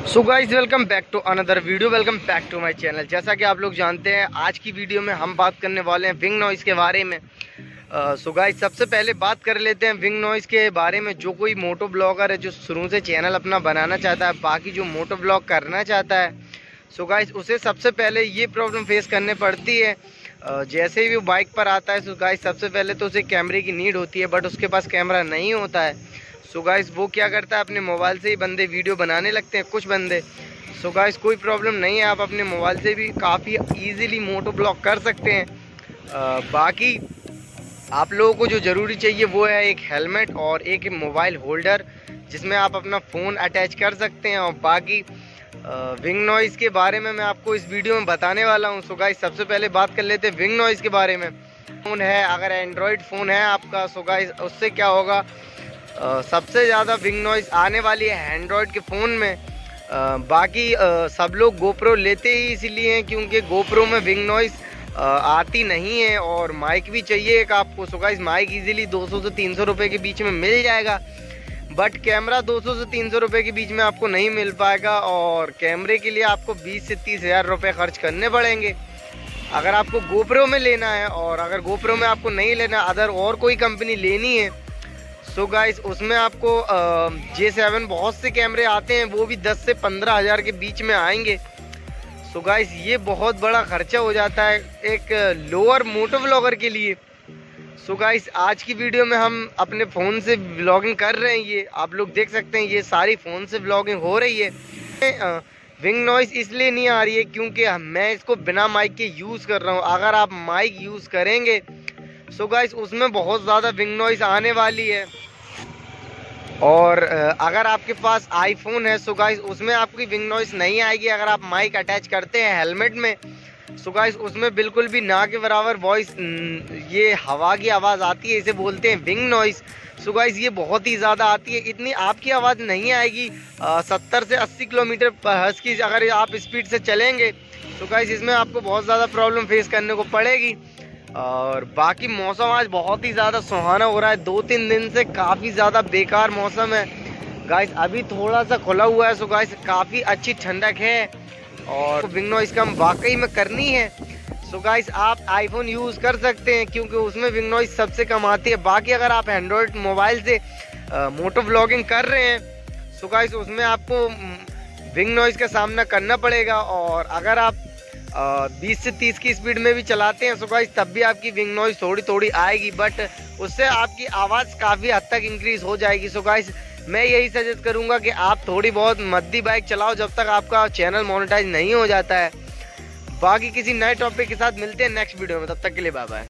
So guys, welcome back to another video. Welcome back to my channel. जैसा कि आप लोग जानते हैं, आज की वीडियो में हम बात करने वाले हैं विंग नॉइज़ के बारे में। सो गाइस, सबसे पहले बात कर लेते हैं विंग नॉइज़ के बारे में। जो कोई मोटो ब्लॉगर है जो शुरू से चैनल अपना बनाना चाहता है, बाकी जो मोटो ब्लॉग करना चाहता है, सो गाइस उसे सबसे पहले ये प्रॉब्लम फेस करनी पड़ती है। जैसे ही वो बाइक पर आता है, सो गाइस सबसे पहले तो उसे कैमरे की नीड होती है, बट उसके पास कैमरा नहीं होता है। सो गाइस वो क्या करता है, अपने मोबाइल से ही बंदे वीडियो बनाने लगते हैं, कुछ बंदे। सो गाइस कोई प्रॉब्लम नहीं है, आप अपने मोबाइल से भी काफ़ी इजीली मोटो ब्लॉग कर सकते हैं। बाकी आप लोगों को जो ज़रूरी चाहिए वो है एक हेलमेट और एक मोबाइल होल्डर, जिसमें आप अपना फ़ोन अटैच कर सकते हैं। और बाकी विंग नॉइज़ के बारे में मैं आपको इस वीडियो में बताने वाला हूँ। सो गाइस सबसे पहले बात कर लेते हैं विंग नॉइज़ के बारे में। फ़ोन है, अगर एंड्रॉयड फ़ोन है आपका, सो गाइस उससे क्या होगा, सबसे ज़्यादा विंग नॉइज़ आने वाली है एंड्रॉयड के फ़ोन में। बाकी सब लोग गोप्रो लेते ही इसीलिए हैं क्योंकि गोप्रो में विंग नॉइज़ आती नहीं है, और माइक भी चाहिए एक आपको। सो गाइस माइक इजीली 200 से 300 रुपये के बीच में मिल जाएगा, बट कैमरा 200 से 300 रुपये के बीच में आपको नहीं मिल पाएगा, और कैमरे के लिए आपको 20 से 30 हज़ार रुपये खर्च करने पड़ेंगे अगर आपको गोप्रो में लेना है। और अगर गोप्रो में आपको नहीं लेना, अदर और कोई कंपनी लेनी है, सो गाइस उसमें आपको J7 बहुत से कैमरे आते हैं, वो भी 10 से 15 हज़ार के बीच में आएंगे। सो गाइस ये बहुत बड़ा खर्चा हो जाता है एक लोअर मोटो व्लॉगर के लिए। सो गाइस आज की वीडियो में हम अपने फ़ोन से व्लॉगिंग कर रहे हैं, ये आप लोग देख सकते हैं, ये सारी फ़ोन से व्लॉगिंग हो रही है। विंग नॉइज़ इसलिए नहीं आ रही है क्योंकि मैं इसको बिना माइक के यूज़ कर रहा हूँ। अगर आप माइक यूज़ करेंगे सो गाइस उसमें बहुत ज़्यादा विंग नॉइज़ आने वाली है। और अगर आपके पास आईफोन है, सो गाइस उसमें आपकी विंग नॉइज़ नहीं आएगी अगर आप माइक अटैच करते हैं हेलमेट में। सो गाइस उसमें बिल्कुल भी ना के बराबर वॉइस, ये हवा की आवाज़ आती है, इसे बोलते हैं विंग नॉइज़। सो गाइस ये बहुत ही ज़्यादा आती है, इतनी आपकी आवाज़ नहीं आएगी। 70 से 80 किलोमीटर पर हर्ट्ज़ की अगर आप स्पीड से चलेंगे, सो गाइस इसमें आपको बहुत ज़्यादा प्रॉब्लम फेस करने को पड़ेगी। और बाकी मौसम आज बहुत ही ज़्यादा सुहाना हो रहा है, 2-3 दिन से काफ़ी ज़्यादा बेकार मौसम है गाइस। अभी थोड़ा सा खुला हुआ है, सो गाइस काफ़ी अच्छी ठंडक है, और विंग नॉइज़ कम वाकई में करनी है। सो गाइस आप आईफोन यूज़ कर सकते हैं क्योंकि उसमें विंग नॉइज़ सबसे कम आती है। बाकी अगर आप एंड्रॉयड मोबाइल से मोटो व्लॉगिंग कर रहे हैं, सो गाइस उसमें आपको विंग नॉइज़ का सामना करना पड़ेगा। और अगर आप 20 से 30 की स्पीड में भी चलाते हैं, सो गाइस तब भी आपकी विंग नॉइज़ थोड़ी थोड़ी आएगी, बट उससे आपकी आवाज़ काफ़ी हद तक इंक्रीज़ हो जाएगी। सो गाइस मैं यही सजेस्ट करूंगा कि आप थोड़ी बहुत मद्दी बाइक चलाओ जब तक आपका चैनल मोनेटाइज नहीं हो जाता है। बाकी किसी नए टॉपिक के साथ मिलते हैं नेक्स्ट वीडियो में, तब तक के लिए बाय बाय।